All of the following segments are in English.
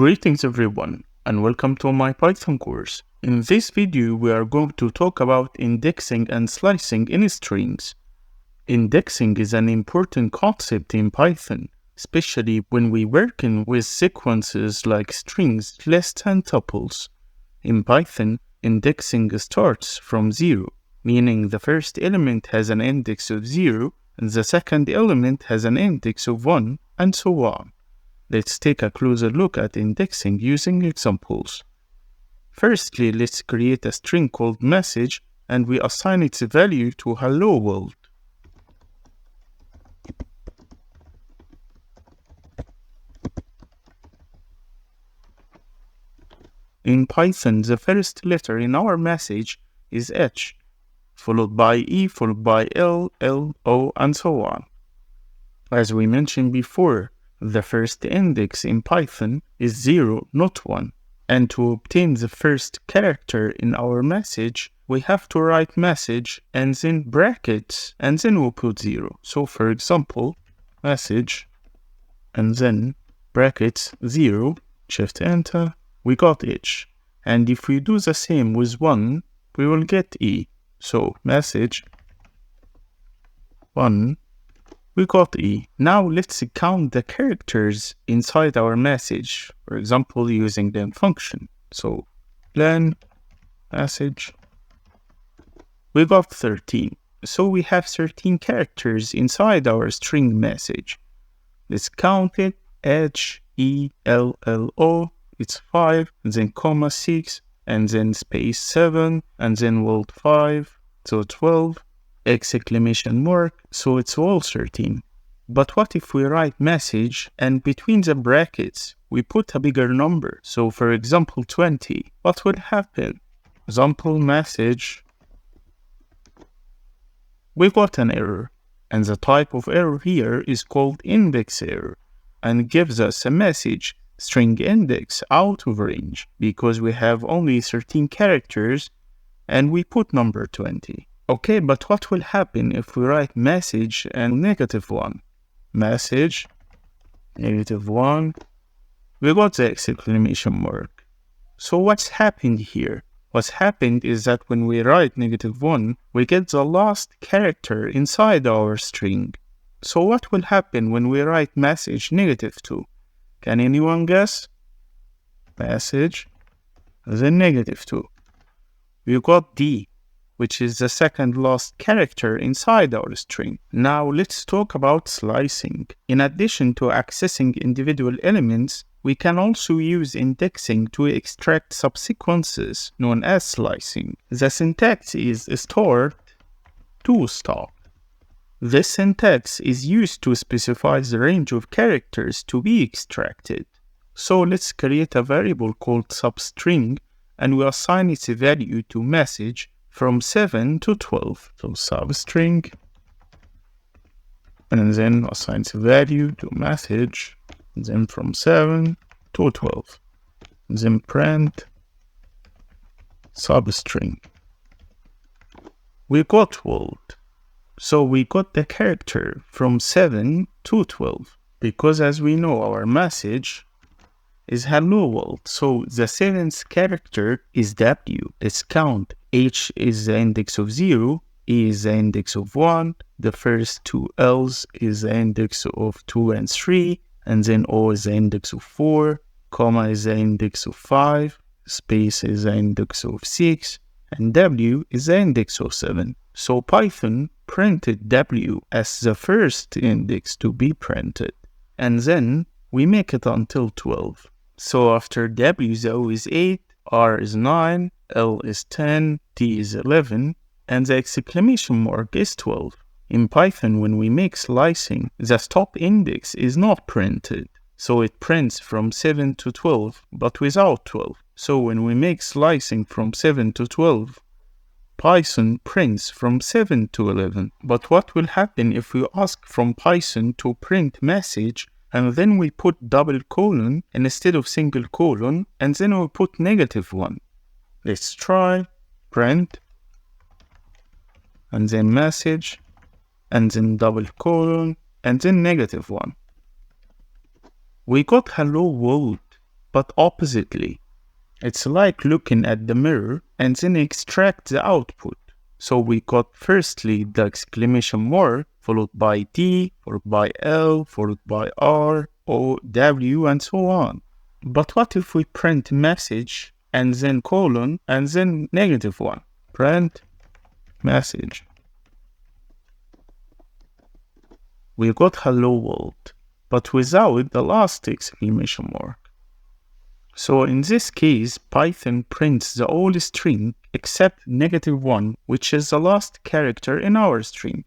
Greetings everyone, and welcome to my Python course. In this video, we are going to talk about indexing and slicing in strings. Indexing is an important concept in Python, especially when we're working with sequences like strings, lists, and tuples. In Python, indexing starts from 0, meaning the first element has an index of 0, and the second element has an index of 1, and so on. Let's take a closer look at indexing using examples. Firstly, let's create a string called message and we assign its value to hello world. In Python, the first letter in our message is H, followed by E, followed by L, O, and so on. As we mentioned before, the first index in Python is 0, not 1. And to obtain the first character in our message, we have to write message and then brackets and then we'll put 0. So for example, message and then brackets 0, shift enter, we got H. And if we do the same with 1, we will get E. So message 1, we got E. Now let's count the characters inside our message, for example, using the function. So len message, we got 13. So we have 13 characters inside our string message. Let's count it. H, E, L, O, it's 5, and then comma 6, and then space 7, and then world 5, so 12. Exclamation mark, so it's all 13. But what if we write message and between the brackets we put a bigger number? So for example 20, what would happen? Example message, we got an error, and the type of error here is called index error and gives us a message string index out of range because we have only 13 characters and we put number 20. Okay, but what will happen if we write message and -1? Message, -1, we got the exclamation mark. So what's happened here? What's happened is that when we write -1, we get the last character inside our string. So what will happen when we write message -2? Can anyone guess? Message, then -2. We got D, which is the second last character inside our string. Now let's talk about slicing. In addition to accessing individual elements, we can also use indexing to extract subsequences known as slicing. The syntax is start to stop. This syntax is used to specify the range of characters to be extracted. So let's create a variable called substring and we assign its value to message from 7 to 12. So substring, and then assigns value to message, and then from 7 to 12. And then print substring. We got world. So we got the character from 7 to 12. Because as we know, our message is hello world. So the 7th character is W. Let's count. H is the index of 0, E is the index of 1, the first two L's is the index of 2 and 3, and then O is the index of 4, comma is the index of 5, space is the index of 6, and W is the index of 7. So Python printed W as the first index to be printed, and then we make it until 12. So after W, the O is 8, R is 9, L is 10, T is 11, and the exclamation mark is 12. In Python, when we make slicing, the stop index is not printed. So it prints from 7 to 12, but without 12. So when we make slicing from 7 to 12, Python prints from 7 to 11. But what will happen if we ask from Python to print message and then we put double colon instead of single colon, and then we put -1. Let's try print, and then message, and then double colon, and then -1. We got hello world, but oppositely. It's like looking at the mirror and then extract the output. So we got firstly the exclamation mark, followed by T, followed by L, followed by R, O, W, and so on. But what if we print message and then colon and then -1? Print message. We got hello world, but without the last exclamation mark. So in this case, Python prints the whole string except -1, which is the last character in our string.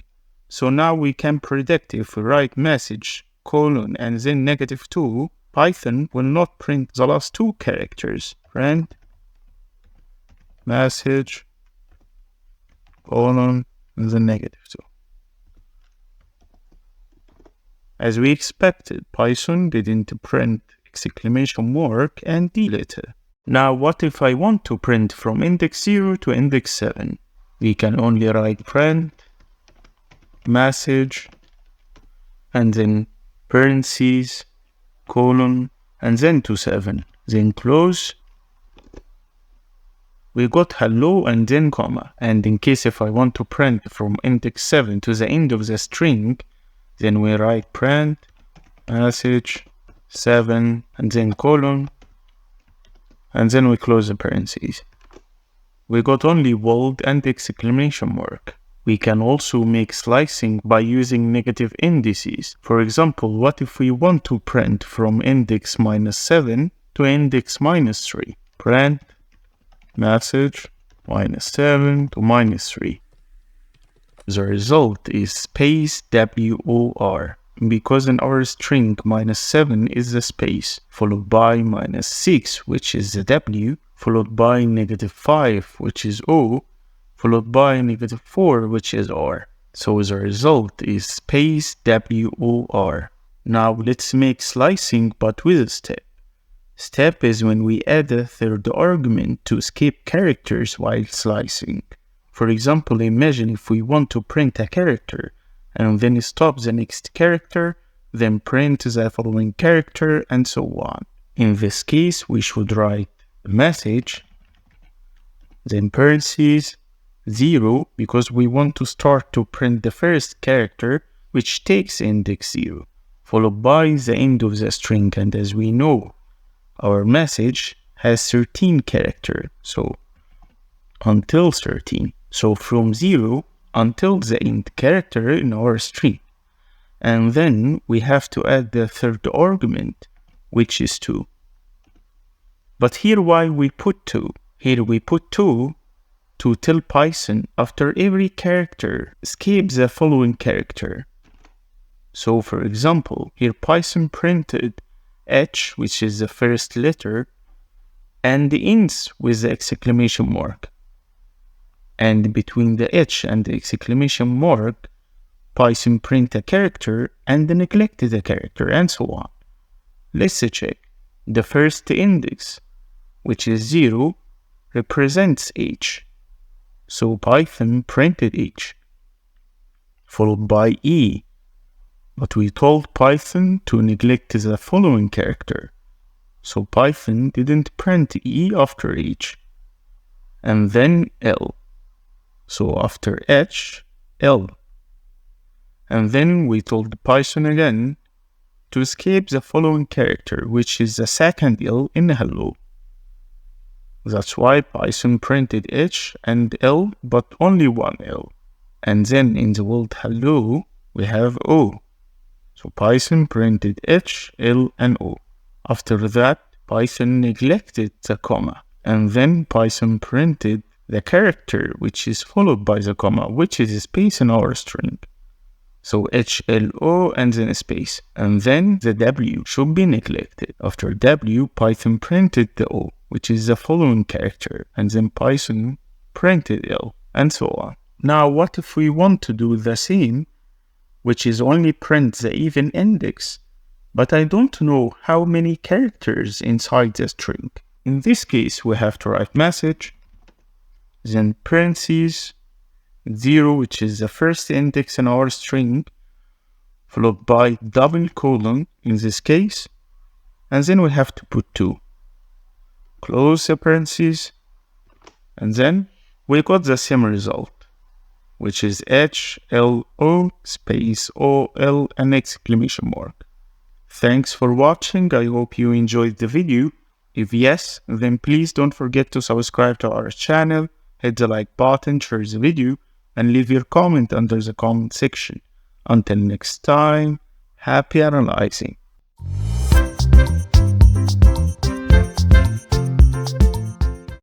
So now we can predict if we write message, colon, and then -2, Python will not print the last two characters. Print message, colon, and then -2. As we expected, Python didn't print exclamation mark and D letter. Now what if I want to print from index 0 to index 7? We can only write print message and then parentheses, colon, and then to 7, then close. We got hello and then comma, and in case if I want to print from index 7 to the end of the string, then we write print message 7 and then colon, and then we close the parentheses. We got only world and exclamation mark. We can also make slicing by using negative indices. For example, what if we want to print from index -7 to index -3? Print message -7 to -3. The result is space WOR, because in our string -7 is the space, followed by -6, which is the W, followed by -5, which is O, followed by -4, which is R. So the result is space WOR. Now let's make slicing but with a step. Step is when we add a third argument to skip characters while slicing. For example, imagine if we want to print a character and then stop the next character, then print the following character, and so on. In this case, we should write message, then parentheses, 0, because we want to start to print the first character, which takes index 0, followed by the end of the string. And as we know, our message has 13 characters, so until 13. So from 0 until the end character in our string. And then we have to add the third argument, which is 2. But here why we put 2? Here we put 2 to tell Python after every character skip the following character. So for example, here Python printed H, which is the first letter, and ends with the exclamation mark. And between the H and the exclamation mark, Python print a character and neglected a character, and so on. Let's check. The first index, which is 0, represents H. So Python printed H, followed by E. But we told Python to neglect the following character. So Python didn't print E after H. And then L. So after H, L. And then we told Python again to escape the following character, which is the second L in hello. That's why Python printed H and L, but only one L. And then in the word hello, we have O. So Python printed H, L, and O. After that, Python neglected the comma. And then Python printed the character which is followed by the comma, which is a space in our string. So H, L, O, and then a space. And then the W should be neglected. After W, Python printed the O, which is the following character. And then Python printed L, and so on. Now, what if we want to do the same, which is only print the even index, but I don't know how many characters inside the string? In this case, we have to write message, then parentheses, 0, which is the first index in our string, followed by double colon in this case, and then we have to put 2. close the parentheses, and then we got the same result, which is HLO space OL and exclamation mark. Thanks for watching. I hope you enjoyed the video. If yes, then please don't forget to subscribe to our channel, hit the like button, share the video, and leave your comment under the comment section. Until next time, happy analyzing.